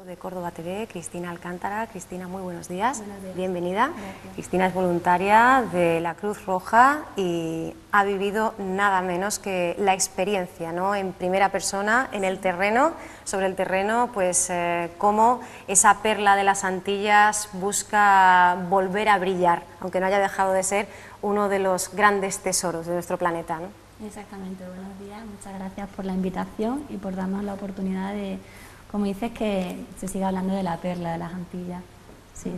De Córdoba TV, Cristina Alcántara. Cristina, muy buenos días. Buenos días. Bienvenida. Gracias. Cristina es voluntaria de la Cruz Roja y ha vivido nada menos que la experiencia, ¿no?, en primera persona, en el terreno, sobre el terreno, pues cómo esa perla de las Antillas busca volver a brillar, aunque no haya dejado de ser uno de los grandes tesoros de nuestro planeta, ¿no? Exactamente, buenos días, muchas gracias por la invitación y por darnos la oportunidad de, como dices, que se siga hablando de la perla de las Antillas. Sí.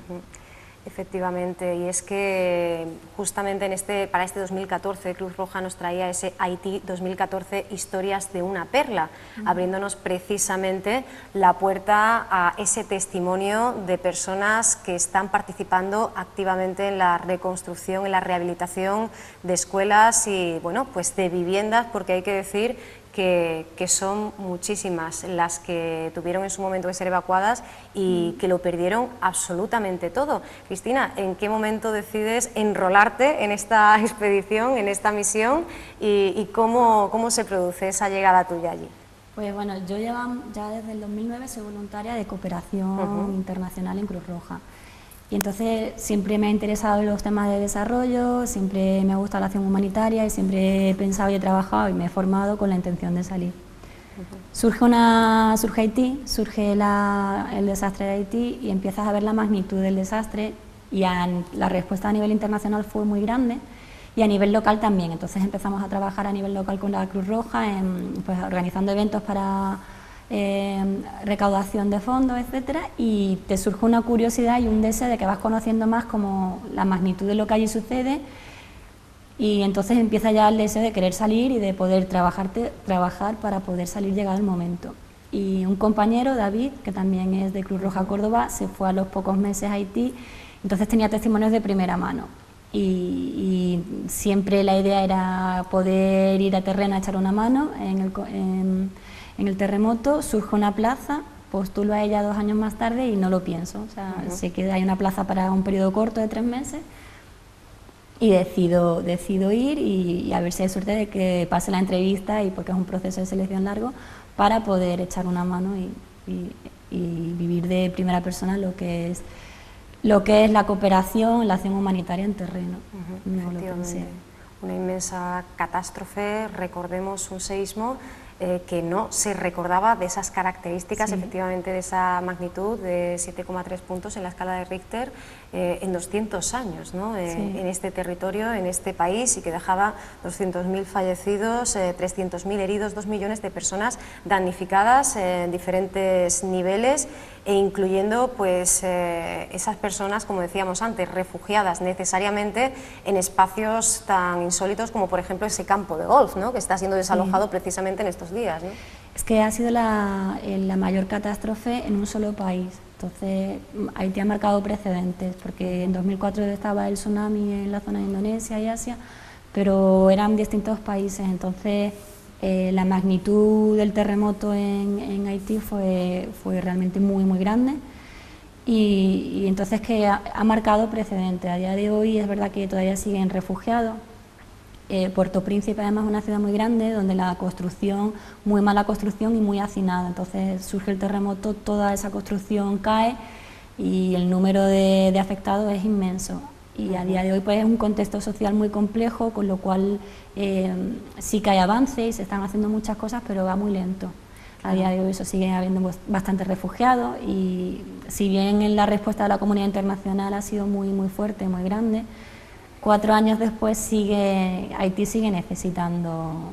Efectivamente, y es que justamente para este 2014 Cruz Roja nos traía ese Haití 2014 Historias de una perla, abriéndonos precisamente la puerta a ese testimonio de personas que están participando activamente en la reconstrucción, en la rehabilitación de escuelas y, bueno, pues de viviendas, porque hay que decir que son muchísimas las que tuvieron en su momento que ser evacuadas y que lo perdieron absolutamente todo. Cristina, ¿en qué momento decides enrolarte en esta expedición, en esta misión y cómo se produce esa llegada tuya allí? Pues bueno, yo ya desde el 2009 soy voluntaria de cooperación internacional en Cruz Roja. Y entonces siempre me ha interesado los temas de desarrollo, siempre me ha gustado la acción humanitaria y siempre he pensado y he trabajado y me he formado con la intención de salir. Surge Haití, surge el desastre de Haití y empiezas a ver la magnitud del desastre y la respuesta a nivel internacional fue muy grande y a nivel local también. Entonces empezamos a trabajar a nivel local con la Cruz Roja, pues organizando eventos para recaudación de fondos, etcétera, y te surge una curiosidad y un deseo de que vas conociendo más como la magnitud de lo que allí sucede y entonces empieza ya el deseo de querer salir y de poder trabajar para poder salir llegado el momento. Y un compañero, David, que también es de Cruz Roja Córdoba, se fue a los pocos meses a Haití, entonces tenía testimonios de primera mano y siempre la idea era poder ir a terreno a echar una mano en el terremoto. Surge una plaza, postulo a ella 2 años más tarde y no lo pienso, o sea, sé que hay una plaza para un periodo corto de 3 meses y decido ir y a ver si hay suerte de que pase la entrevista y porque es un proceso de selección largo para poder echar una mano y vivir de primera persona lo que es la cooperación, la acción humanitaria en terreno. No lo pensé. Una inmensa catástrofe, recordemos un seísmo que no se recordaba de esas características, efectivamente de esa magnitud de 7,3 puntos en la escala de Richter en 200 años, ¿no? En este territorio, en este país, y que dejaba 200.000 fallecidos, 300.000 heridos, 2 millones de personas damnificadas en diferentes niveles e incluyendo pues esas personas, como decíamos antes, refugiadas necesariamente en espacios tan insólitos como por ejemplo ese campo de golf, ¿no?, que está siendo desalojado precisamente en estos días, ¿no? Es que ha sido la mayor catástrofe en un solo país, entonces Haití ha marcado precedentes, porque en 2004 estaba el tsunami en la zona de Indonesia y Asia, pero eran distintos países, entonces la magnitud del terremoto en Haití fue realmente muy grande y entonces que ha marcado precedentes. A día de hoy es verdad que todavía siguen refugiados. Puerto Príncipe además es una ciudad muy grande donde la construcción, muy mala construcción y muy hacinada, entonces surge el terremoto, toda esa construcción cae y el número de afectados es inmenso. Y a día de hoy pues es un contexto social muy complejo, con lo cual sí que hay avance y se están haciendo muchas cosas, pero va muy lento. A día de hoy eso sigue habiendo bastantes refugiados y si bien en la respuesta de la comunidad internacional ha sido muy fuerte, muy grande, 4 años después Haití sigue necesitando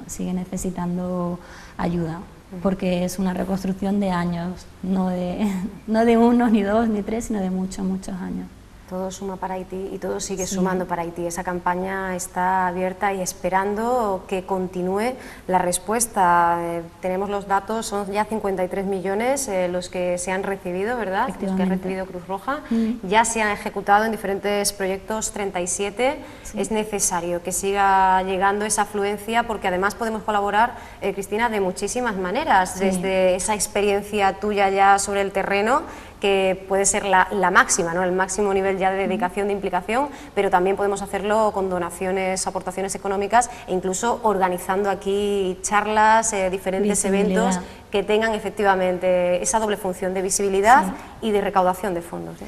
ayuda, porque es una reconstrucción de años, no de 1, ni 2, ni 3, sino de muchos años. Todo suma para Haití y todo sigue sumando para Haití. Esa campaña está abierta y esperando que continúe la respuesta. Tenemos los datos, son ya 53 millones los que se han recibido, ¿verdad? Los que ha recibido Cruz Roja. Ya se han ejecutado en diferentes proyectos 37. Es necesario que siga llegando esa afluencia porque además podemos colaborar, Cristina, de muchísimas maneras. Desde esa experiencia tuya ya sobre el terreno, que puede ser la máxima, ¿no? El máximo nivel ya de dedicación, de implicación, pero también podemos hacerlo con donaciones, aportaciones económicas e incluso organizando aquí charlas, diferentes eventos que tengan efectivamente esa doble función de visibilidad y de recaudación de fondos, ¿no?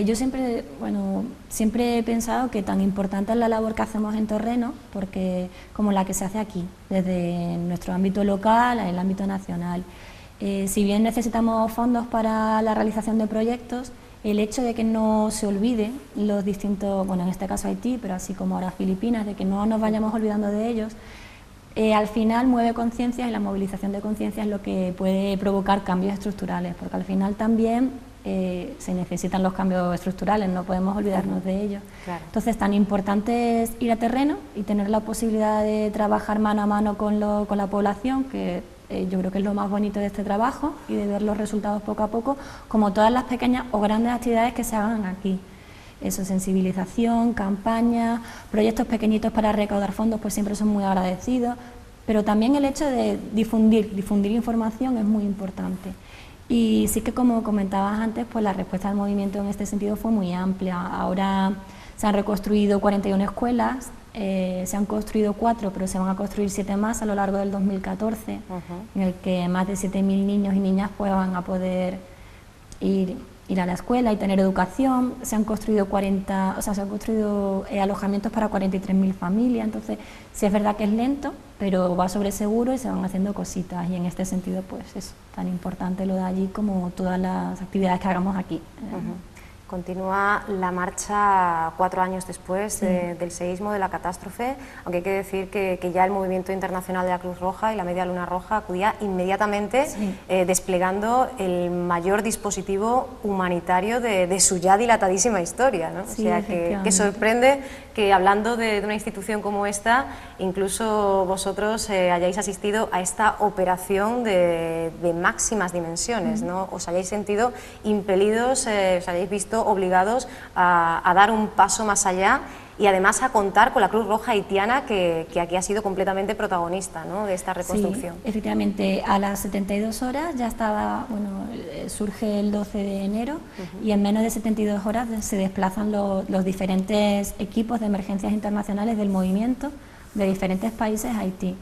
Yo siempre, siempre he pensado que tan importante es la labor que hacemos en terreno, porque como la que se hace aquí, desde nuestro ámbito local, el ámbito nacional. Si bien necesitamos fondos para la realización de proyectos, el hecho de que no se olvide los distintos, bueno, en este caso Haití, pero así como ahora Filipinas, de que no nos vayamos olvidando de ellos, al final mueve conciencias y la movilización de conciencias es lo que puede provocar cambios estructurales, porque al final también se necesitan los cambios estructurales, no podemos olvidarnos de ellos. Claro. Entonces, tan importante es ir a terreno y tener la posibilidad de trabajar mano a mano con la población, que yo creo que es lo más bonito de este trabajo, y de ver los resultados poco a poco, como todas las pequeñas o grandes actividades que se hagan aquí. Eso, sensibilización, campañas, proyectos pequeñitos para recaudar fondos, pues siempre son muy agradecidos, pero también el hecho de difundir información es muy importante. Y sí que, como comentabas antes, pues la respuesta del movimiento en este sentido fue muy amplia. Ahora se han reconstruido 41 escuelas, se han construido 4, pero se van a construir 7 más a lo largo del 2014, en el que más de 7.000 niños y niñas pues van a poder ir a la escuela y tener educación. Se han construido alojamientos para 43.000 familias, entonces sí es verdad que es lento, pero va sobre seguro y se van haciendo cositas, y en este sentido pues es tan importante lo de allí como todas las actividades que hagamos aquí. Continúa la marcha 4 años después del seísmo, de la catástrofe, aunque hay que decir que ya el movimiento internacional de la Cruz Roja y la Media Luna Roja acudía inmediatamente desplegando el mayor dispositivo humanitario de su ya dilatadísima historia, ¿no? O sea, que sorprende que, hablando de una institución como esta, incluso vosotros hayáis asistido a esta operación de máximas dimensiones, ¿no? Os hayáis sentido impelidos, os hayáis visto obligados a dar un paso más allá y además a contar con la Cruz Roja haitiana, que aquí ha sido completamente protagonista, ¿no?, de esta reconstrucción. Sí, efectivamente, a las 72 horas ya estaba, surge el 12 de enero y en menos de 72 horas se desplazan los diferentes equipos de emergencias internacionales del movimiento de diferentes países a Haití.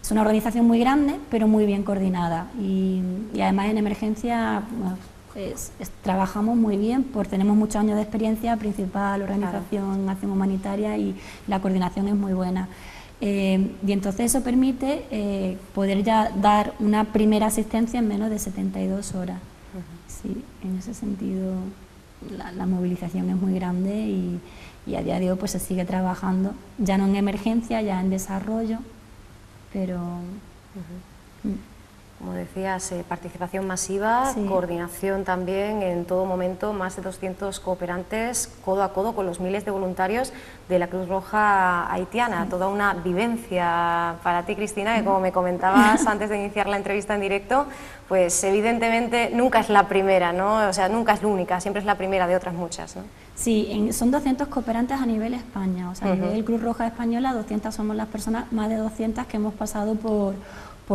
Es una organización muy grande, pero muy bien coordinada, y además en emergencia trabajamos muy bien, porque tenemos muchos años de experiencia, principal organización, acción humanitaria, y la coordinación es muy buena. Y entonces eso permite poder ya dar una primera asistencia en menos de 72 horas. Sí, en ese sentido la movilización es muy grande, y a día de hoy pues se sigue trabajando, ya no en emergencia, ya en desarrollo, pero... Como decías, participación masiva, coordinación también en todo momento, más de 200 cooperantes codo a codo con los miles de voluntarios de la Cruz Roja haitiana. Toda una vivencia para ti, Cristina, que como me comentabas antes de iniciar la entrevista en directo, pues evidentemente nunca es la primera, ¿no? O sea, nunca es la única, siempre es la primera de otras muchas, ¿no? Sí, son 200 cooperantes a nivel España, o sea, a nivel Cruz Roja Española, 200 somos las personas, más de 200 que hemos pasado por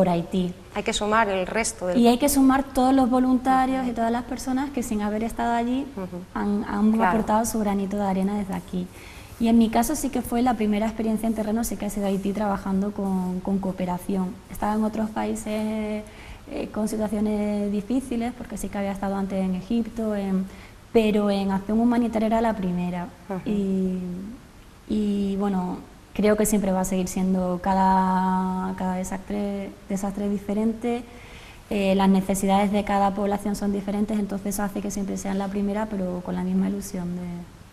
Haití. Hay que sumar el resto. Y hay que sumar todos los voluntarios y todas las personas que, sin haber estado allí, han aportado su granito de arena desde aquí. Y en mi caso sí que fue la primera experiencia en terreno, sí que ha sido Haití, trabajando con cooperación. Estaba en otros países con situaciones difíciles, porque sí que había estado antes en Egipto, pero en acción humanitaria era la primera. Y bueno, creo que siempre va a seguir siendo cada desastre diferente, las necesidades de cada población son diferentes, entonces eso hace que siempre sean la primera, pero con la misma ilusión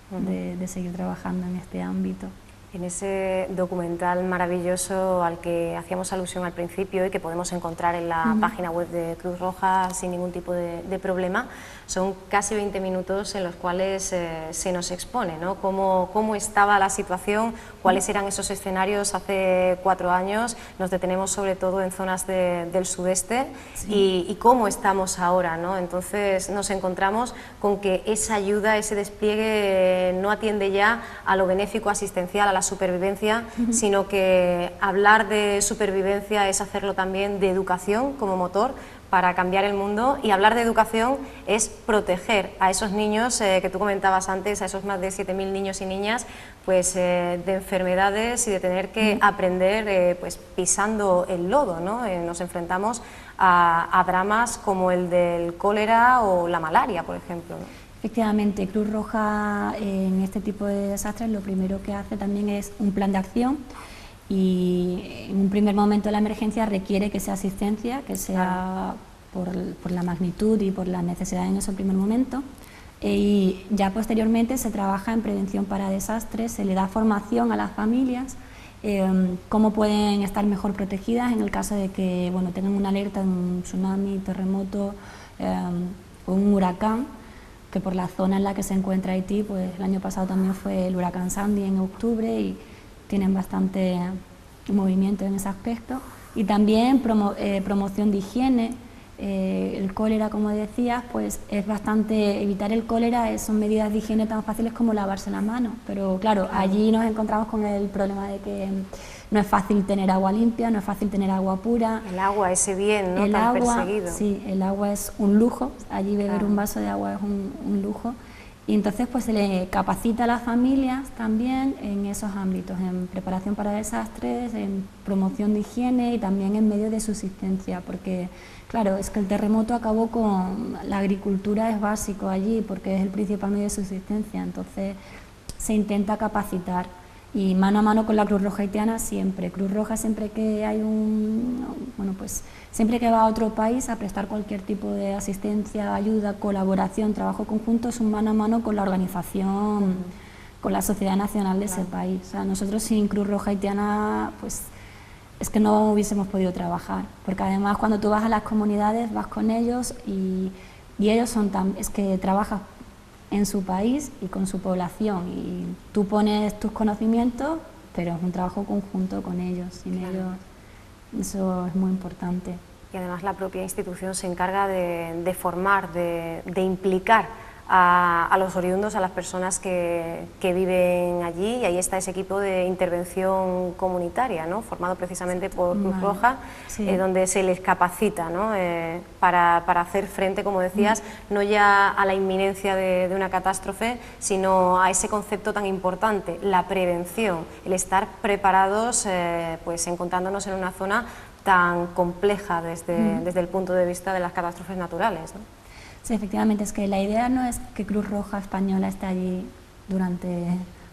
de seguir trabajando en este ámbito. En ese documental maravilloso al que hacíamos alusión al principio y que podemos encontrar en la página web de Cruz Roja sin ningún tipo de problema, son casi 20 minutos en los cuales se nos expone, ¿no?, cómo estaba la situación, cuáles eran esos escenarios hace 4 años, nos detenemos sobre todo en zonas del sudeste y cómo estamos ahora, ¿no? Entonces nos encontramos con que esa ayuda, ese despliegue no atiende ya a lo benéfico asistencial, a la supervivencia, sino que hablar de supervivencia es hacerlo también de educación como motor, para cambiar el mundo, y hablar de educación es proteger a esos niños que tú comentabas antes, a esos más de 7.000 niños y niñas, pues de enfermedades y de tener que aprender pues pisando el lodo, ¿no? Nos enfrentamos a dramas como el del cólera o la malaria, por ejemplo, ¿no? Efectivamente, Cruz Roja en este tipo de desastres lo primero que hace también es un plan de acción, y en un primer momento la emergencia requiere que sea asistencia, que sea por la magnitud y por la necesidad en ese primer momento, y ya posteriormente se trabaja en prevención para desastres, se le da formación a las familias, cómo pueden estar mejor protegidas en el caso de que, bueno, tengan una alerta de un tsunami, terremoto o un huracán, que por la zona en la que se encuentra Haití, pues el año pasado también fue el huracán Sandy en octubre y tienen bastante movimiento en ese aspecto. Y también promoción de higiene, el cólera, como decías, pues es bastante, evitar el cólera son medidas de higiene tan fáciles como lavarse las manos, pero claro, allí nos encontramos con el problema de que no es fácil tener agua limpia, no es fácil tener agua pura. El agua, ese bien, ¿no? Tan perseguido. Sí, el agua es un lujo, allí beber un vaso de agua es un lujo. Y entonces pues se le capacita a las familias también en esos ámbitos, en preparación para desastres, en promoción de higiene y también en medios de subsistencia, porque claro, es que el terremoto acabó con la agricultura, es básico allí porque es el principal medio de subsistencia, entonces se intenta capacitar. Y mano a mano con la Cruz Roja haitiana siempre. Cruz Roja siempre que hay siempre que va a otro país a prestar cualquier tipo de asistencia, ayuda, colaboración, trabajo conjunto, es un mano a mano con la organización, con la sociedad nacional de ese país. O sea, nosotros sin Cruz Roja haitiana, pues es que no hubiésemos podido trabajar, porque además cuando tú vas a las comunidades vas con ellos y ellos es que trabajas en su país y con su población, y tú pones tus conocimientos, pero es un trabajo conjunto con ellos, sin ellos eso es muy importante. Y además la propia institución se encarga de formar, de implicar a los oriundos, a las personas que viven allí, y ahí está ese equipo de intervención comunitaria, ¿no? Formado precisamente por Cruz Roja, donde se les capacita, ¿no? para hacer frente, como decías, no ya a la inminencia de una catástrofe, sino a ese concepto tan importante, la prevención, el estar preparados, pues encontrándonos en una zona tan compleja desde el punto de vista de las catástrofes naturales, ¿no? Sí, efectivamente, es que la idea no es que Cruz Roja Española esté allí durante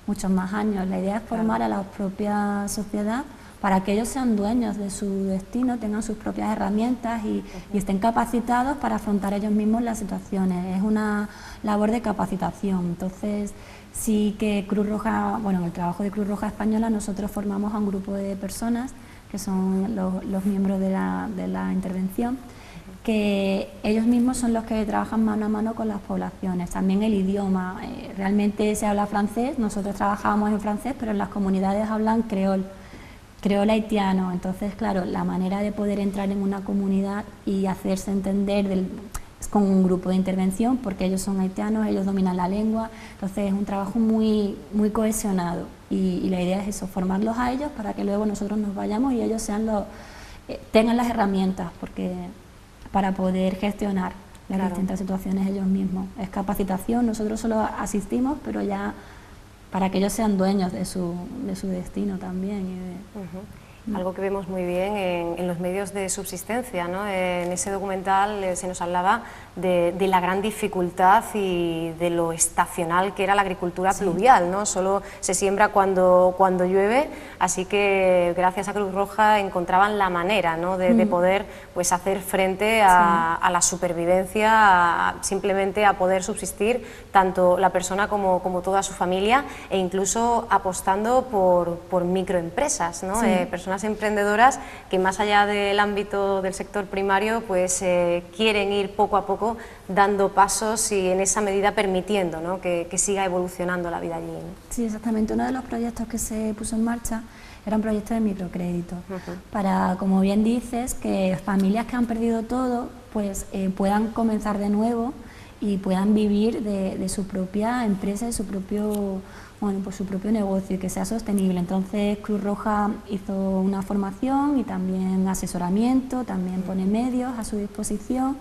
muchos más años, la idea es formar a la propia sociedad para que ellos sean dueños de su destino, tengan sus propias herramientas y estén capacitados para afrontar ellos mismos las situaciones. Es una labor de capacitación. Entonces, sí que Cruz Roja, bueno, en el trabajo de Cruz Roja Española nosotros formamos a un grupo de personas que son los miembros de la intervención, que ellos mismos son los que trabajan mano a mano con las poblaciones. También el idioma, realmente se habla francés, nosotros trabajamos en francés, pero en las comunidades hablan creol haitiano. Entonces, claro, la manera de poder entrar en una comunidad y hacerse entender es con un grupo de intervención, porque ellos son haitianos, ellos dominan la lengua, entonces es un trabajo muy, muy cohesionado, y la idea es eso, formarlos a ellos para que luego nosotros nos vayamos y ellos tengan las herramientas para poder gestionar las distintas situaciones ellos mismos. Es capacitación, nosotros solo asistimos, pero ya para que ellos sean dueños de su destino también. Algo que vemos muy bien en los medios de subsistencia, ¿no? En ese documental se nos hablaba de la gran dificultad y de lo estacional que era la agricultura pluvial, ¿no? Solo se siembra cuando llueve, así que gracias a Cruz Roja encontraban la manera, ¿no? de poder pues hacer frente a la supervivencia, simplemente a poder subsistir tanto la persona como toda su familia, e incluso apostando por microempresas, ¿no? Personas emprendedoras que, más allá del ámbito del sector primario, pues quieren ir poco a poco dando pasos y en esa medida permitiendo, ¿no? que siga evolucionando la vida allí, ¿no? Sí, exactamente. Uno de los proyectos que se puso en marcha era un proyecto de microcrédito, para, como bien dices, que familias que han perdido todo pues puedan comenzar de nuevo y puedan vivir de su propia empresa, de su propio, bueno, pues su propio negocio y que sea sostenible. Entonces Cruz Roja hizo una formación y también asesoramiento, también pone medios a su disposición,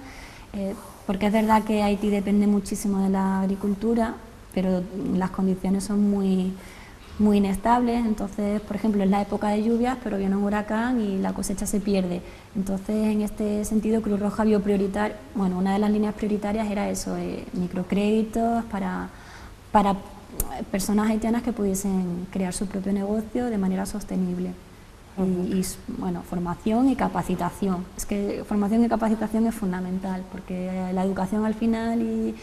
porque es verdad que Haití depende muchísimo de la agricultura, pero las condiciones son muy inestables. Entonces, por ejemplo, es la época de lluvias, pero viene un huracán y la cosecha se pierde. Entonces, en este sentido, Cruz Roja vio prioritario, bueno, una de las líneas prioritarias era eso, microcréditos para personas haitianas que pudiesen crear su propio negocio de manera sostenible. Y bueno, formación y capacitación. Es que formación y capacitación es fundamental, porque la educación al final y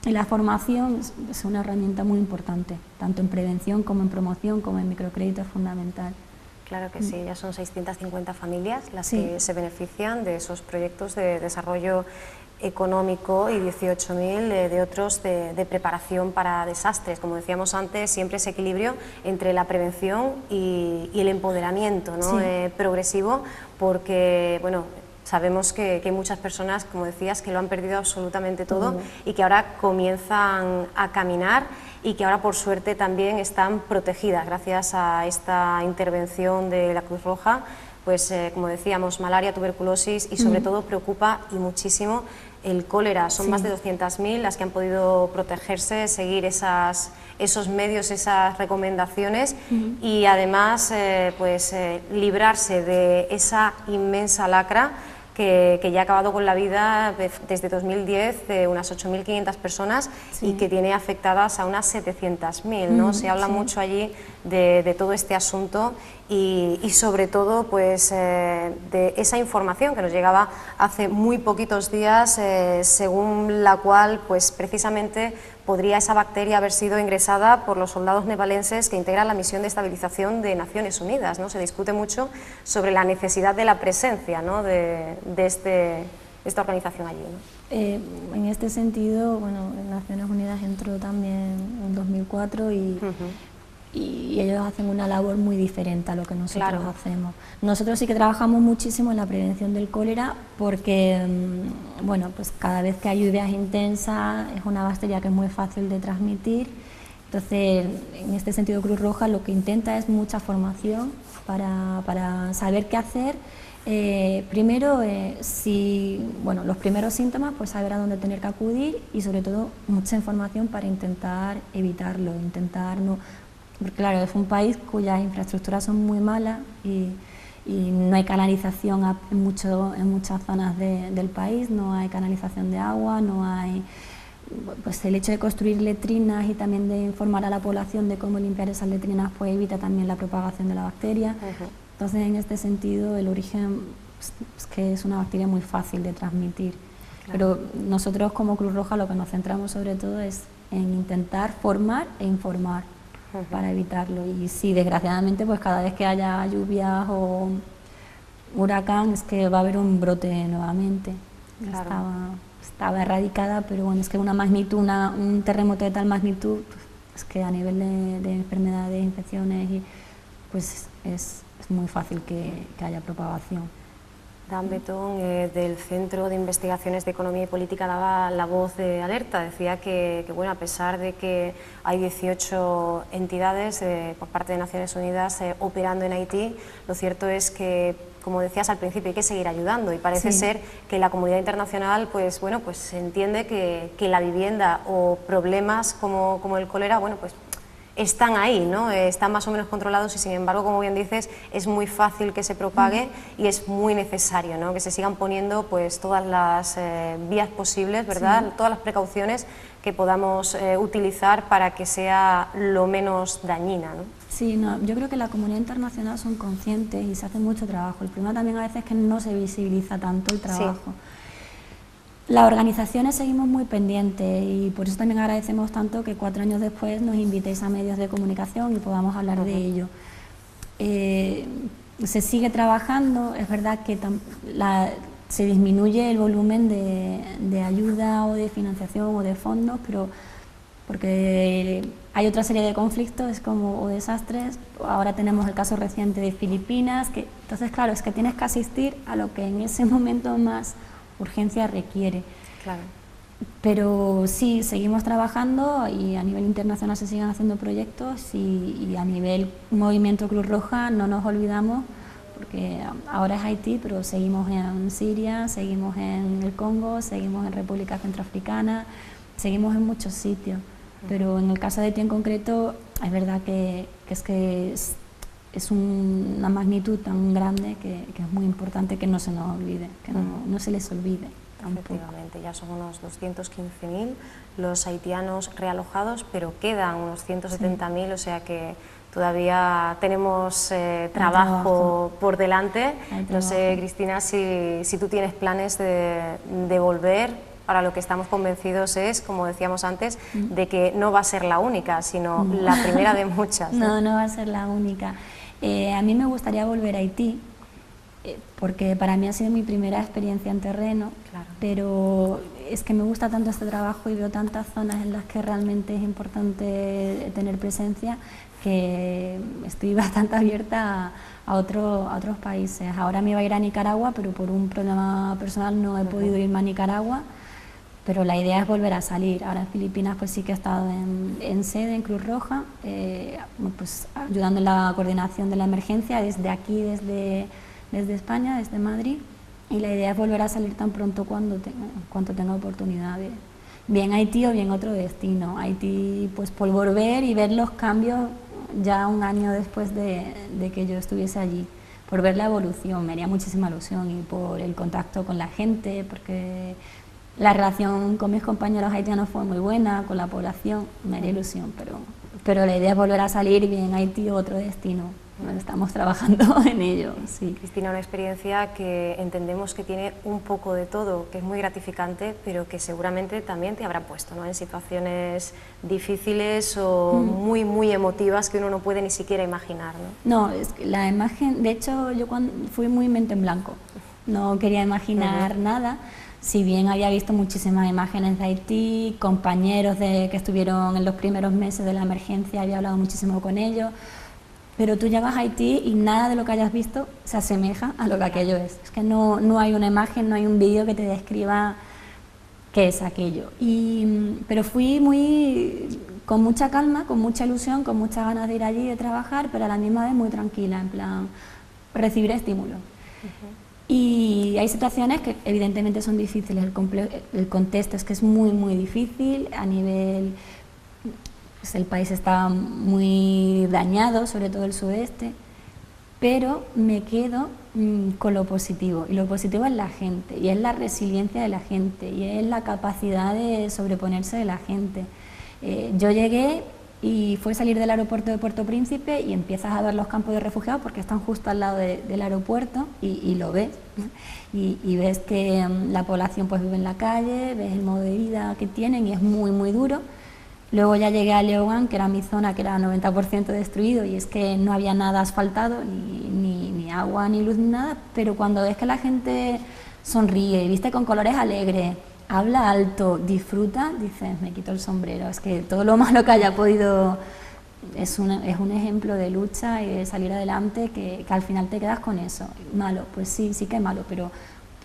la formación es una herramienta muy importante, tanto en prevención como en promoción, como en microcrédito, es fundamental. Claro que sí, ya son 650 familias las que se benefician de esos proyectos de desarrollo económico y 18.000 de otros de preparación para desastres. Como decíamos antes, siempre ese equilibrio entre la prevención y el empoderamiento, ¿no? Progresivo, porque bueno, sabemos que hay muchas personas, como decías, que lo han perdido absolutamente todo y que ahora comienzan a caminar y que ahora por suerte también están protegidas gracias a esta intervención de la Cruz Roja. Pues como decíamos, malaria, tuberculosis y sobre todo preocupa y muchísimo el cólera. Son más de 200.000 las que han podido protegerse, seguir esos medios, esas recomendaciones y además librarse de esa inmensa lacra que ya ha acabado con la vida desde 2010 de unas 8.500 personas y que tiene afectadas a unas 700.000, ¿no? Se habla mucho allí de todo este asunto y sobre todo pues, de esa información que nos llegaba hace muy poquitos días, según la cual pues, precisamente podría esa bacteria haber sido ingresada por los soldados nepalenses que integran la misión de estabilización de Naciones Unidas, ¿no? Se discute mucho sobre la necesidad de la presencia, ¿no? de esta organización allí, ¿no? En este sentido, bueno, Naciones Unidas entró también en 2004 y ellos hacen una labor muy diferente a lo que nosotros hacemos. Nosotros sí que trabajamos muchísimo en la prevención del cólera porque, bueno, pues cada vez que hay lluvias intensas es una bacteria que es muy fácil de transmitir. Entonces, en este sentido, Cruz Roja lo que intenta es mucha formación para saber qué hacer. Primero, los primeros síntomas, pues saber a dónde tener que acudir y sobre todo mucha información para intentar evitarlo, porque claro, es un país cuyas infraestructuras son muy malas y no hay canalización en muchas zonas del país, no hay canalización de agua, no hay... Pues el hecho de construir letrinas y también de informar a la población de cómo limpiar esas letrinas pues evita también la propagación de la bacteria. Entonces, en este sentido, el origen es que es una bacteria muy fácil de transmitir. Pero nosotros como Cruz Roja lo que nos centramos sobre todo es en intentar formar e informar para evitarlo. Y sí, desgraciadamente, pues cada vez que haya lluvias o huracán es que va a haber un brote nuevamente. Estaba erradicada, pero bueno, es que una magnitud, un terremoto de tal magnitud, pues, es que a nivel de enfermedades, infecciones, pues es muy fácil que haya propagación. Dan Betón, del Centro de Investigaciones de Economía y Política, daba la voz de alerta. Decía que bueno, a pesar de que hay 18 entidades por parte de Naciones Unidas operando en Haití, lo cierto es que, como decías al principio, hay que seguir ayudando y parece ser que la comunidad internacional pues entiende que la vivienda o problemas como el cólera, bueno, pues están ahí, ¿no? Están más o menos controlados y sin embargo, como bien dices, es muy fácil que se propague y es muy necesario, ¿no? Que se sigan poniendo pues todas las vías posibles, ¿verdad? Todas las precauciones que podamos utilizar para que sea lo menos dañina, ¿no? Sí, yo creo que la comunidad internacional son conscientes y se hace mucho trabajo. El problema también a veces es que no se visibiliza tanto el trabajo. Las organizaciones seguimos muy pendientes y por eso también agradecemos tanto que 4 años después nos invitéis a medios de comunicación y podamos hablar de ello. Se sigue trabajando, es verdad que se disminuye el volumen de ayuda o de financiación o de fondos, pero porque hay otra serie de conflictos o desastres. Ahora tenemos el caso reciente de Filipinas, entonces claro, es que tienes que asistir a lo que en ese momento más urgencia requiere. Claro. Pero sí, seguimos trabajando y a nivel internacional se siguen haciendo proyectos y a nivel Movimiento Cruz Roja no nos olvidamos, porque ahora es Haití, pero seguimos en Siria, seguimos en el Congo, seguimos en República Centroafricana, seguimos en muchos sitios. Pero en el caso de Haití en concreto, es verdad que es una magnitud tan grande que es muy importante que no se nos olvide, que no se les olvide. Efectivamente, ya son unos 215.000 los haitianos realojados, pero quedan unos 170.000, o sea que todavía tenemos trabajo por delante. No sé, Cristina, si tú tienes planes de volver. Ahora lo que estamos convencidos es, como decíamos antes, de que no va a ser la única, sino la primera de muchas. No, no va a ser la única. A mí me gustaría volver a Haití, porque para mí ha sido mi primera experiencia en terreno, claro. Pero es que me gusta tanto este trabajo y veo tantas zonas en las que realmente es importante tener presencia que estoy bastante abierta a otros países. Ahora me iba a ir a Nicaragua, pero por un problema personal no he podido irme a Nicaragua, pero la idea es volver a salir. Ahora en Filipinas pues sí que he estado en sede, en Cruz Roja, pues ayudando en la coordinación de la emergencia desde aquí, desde España, desde Madrid, y la idea es volver a salir tan pronto cuanto tenga oportunidad, bien Haití o bien otro destino. Haití pues por volver y ver los cambios ya un año después de que yo estuviese allí, por ver la evolución, me haría muchísima ilusión, y por el contacto con la gente, porque la relación con mis compañeros haitianos fue muy buena, con la población, me haría ilusión, pero la idea es volver a salir bien Haití o otro destino. Bueno, estamos trabajando en ello, sí. Cristina, una experiencia que entendemos que tiene un poco de todo, que es muy gratificante, pero que seguramente también te habrá puesto, ¿no?, en situaciones difíciles o muy, muy emotivas que uno no puede ni siquiera imaginar, ¿no? No, es que la imagen, de hecho yo fui muy mente en blanco, no quería imaginar nada. Si bien había visto muchísimas imágenes de Haití, compañeros que estuvieron en los primeros meses de la emergencia, había hablado muchísimo con ellos, pero tú llegas a Haití y nada de lo que hayas visto se asemeja a lo que aquello es. Es que no hay una imagen, no hay un vídeo que te describa qué es aquello. Pero fui con mucha calma, con mucha ilusión, con muchas ganas de ir allí, de trabajar, pero a la misma vez muy tranquila, en plan, recibir estímulo. Y hay situaciones que evidentemente son difíciles, el contexto es que es muy, muy difícil a nivel... Pues el país está muy dañado, sobre todo el sudeste, pero me quedo con lo positivo, y lo positivo es la gente, y es la resiliencia de la gente, y es la capacidad de sobreponerse de la gente. Yo llegué y fue salir del aeropuerto de Puerto Príncipe y empiezas a ver los campos de refugiados porque están justo al lado del aeropuerto y lo ves, y ves que la población pues vive en la calle, ves el modo de vida que tienen y es muy, muy duro. Luego ya llegué a Leogán, que era mi zona, que era 90% destruido, y es que no había nada asfaltado, ni agua, ni luz, ni nada, pero cuando ves que la gente sonríe, viste con colores alegres, habla alto, disfruta, dices, me quito el sombrero. Es que todo lo malo que haya podido es un ejemplo de lucha y de salir adelante, que al final te quedas con eso. Malo, pues sí que es malo, pero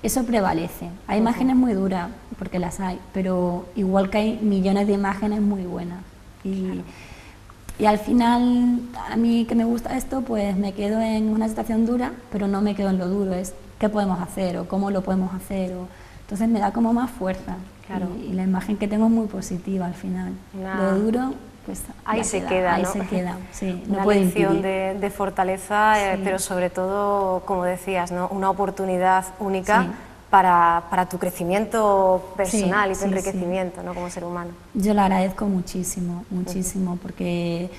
eso prevalece. Hay imágenes muy duras, porque las hay, pero igual que hay millones de imágenes muy buenas. Y al final, a mí que me gusta esto, pues me quedo en una situación dura, pero no me quedo en lo duro, es qué podemos hacer o cómo lo podemos hacer. Entonces me da como más fuerza. Claro. Y la imagen que tengo es muy positiva al final. Lo duro, pues ahí se queda, ahí ¿no? se queda, sí, no una puede lección impedir. de fortaleza, Sí. pero sobre todo, como decías, ¿no?, una oportunidad única, Sí. para tu crecimiento personal y tu Sí, enriquecimiento, ¿no?, como ser humano. Yo lo agradezco muchísimo, muchísimo, porque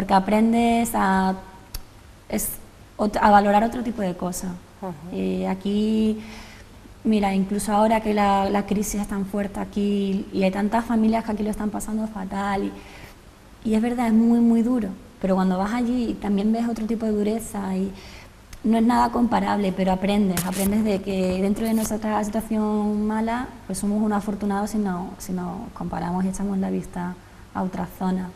aprendes a valorar otro tipo de cosas. Aquí, mira, incluso ahora que la crisis es tan fuerte aquí y hay tantas familias que aquí lo están pasando fatal, y es verdad, es muy, muy duro, pero cuando vas allí también ves otro tipo de dureza y no es nada comparable, pero aprendes de que dentro de nuestra situación mala, pues somos unos afortunados si nos comparamos y echamos la vista a otras zonas.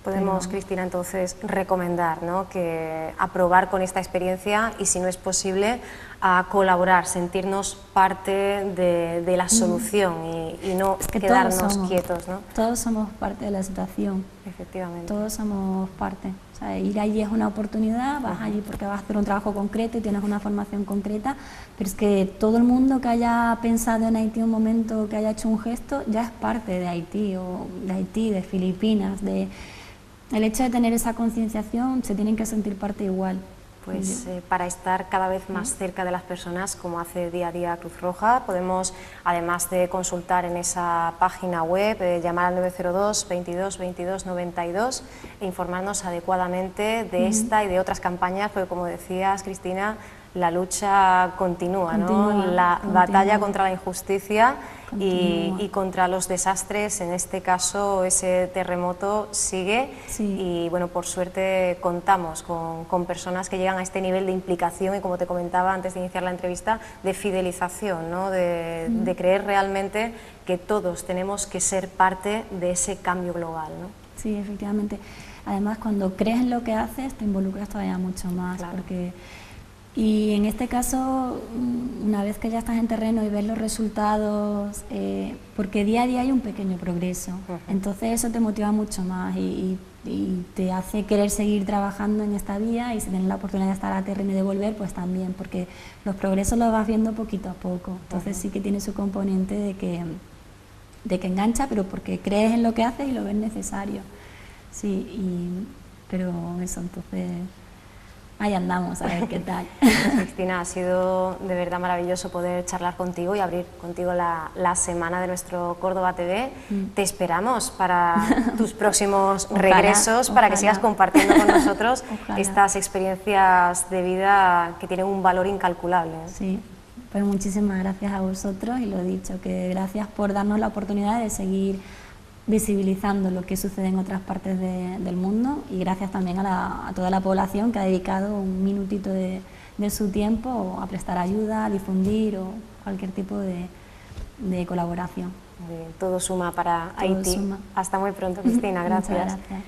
Podemos, Cristina, entonces recomendar, ¿no?, que aprobar con esta experiencia y, si no es posible, a colaborar, sentirnos parte de la solución y no quedarnos quietos, ¿no? Todos somos parte de la situación. Efectivamente. Todos somos parte. O sea, ir allí es una oportunidad, vas allí porque vas a hacer un trabajo concreto y tienes una formación concreta, pero es que todo el mundo que haya pensado en Haití un momento, que haya hecho un gesto, ya es parte de Haití, o de Haití, de Filipinas, el hecho de tener esa concienciación, se tienen que sentir parte igual. Pues para estar cada vez más cerca de las personas, como hace día a día Cruz Roja, podemos, además de consultar en esa página web, llamar al 902 22 22 92 e informarnos adecuadamente de esta y de otras campañas, porque, como decías, Cristina, la lucha continúa, ¿no? La batalla contra la injusticia y contra los desastres, en este caso ese terremoto sigue, y bueno, por suerte contamos con personas que llegan a este nivel de implicación y, como te comentaba antes de iniciar la entrevista, de fidelización, ¿no? De creer realmente que todos tenemos que ser parte de ese cambio global, ¿no? Sí, efectivamente. Además, cuando crees en lo que haces, te involucras todavía mucho más, porque... Y en este caso, una vez que ya estás en terreno y ves los resultados, porque día a día hay un pequeño progreso, entonces eso te motiva mucho más y te hace querer seguir trabajando en esta vía, y si tienes la oportunidad de estar a terreno y de volver, pues también, porque los progresos los vas viendo poquito a poco, entonces sí que tiene su componente de que engancha, pero porque crees en lo que haces y lo ves necesario, pero eso, entonces... Ahí andamos, a ver qué tal. Pues, Cristina, ha sido de verdad maravilloso poder charlar contigo y abrir contigo la semana de nuestro Córdoba TV. Te esperamos para tus próximos regresos, para que sigas compartiendo con nosotros estas experiencias de vida que tienen un valor incalculable. Sí, pues muchísimas gracias a vosotros, y lo dicho, que gracias por darnos la oportunidad de seguir visibilizando lo que sucede en otras partes del mundo, y gracias también a toda la población que ha dedicado un minutito de su tiempo a prestar ayuda, a difundir o cualquier tipo de colaboración. Todo suma para Haití. Hasta muy pronto, Cristina. Gracias. Muchas gracias.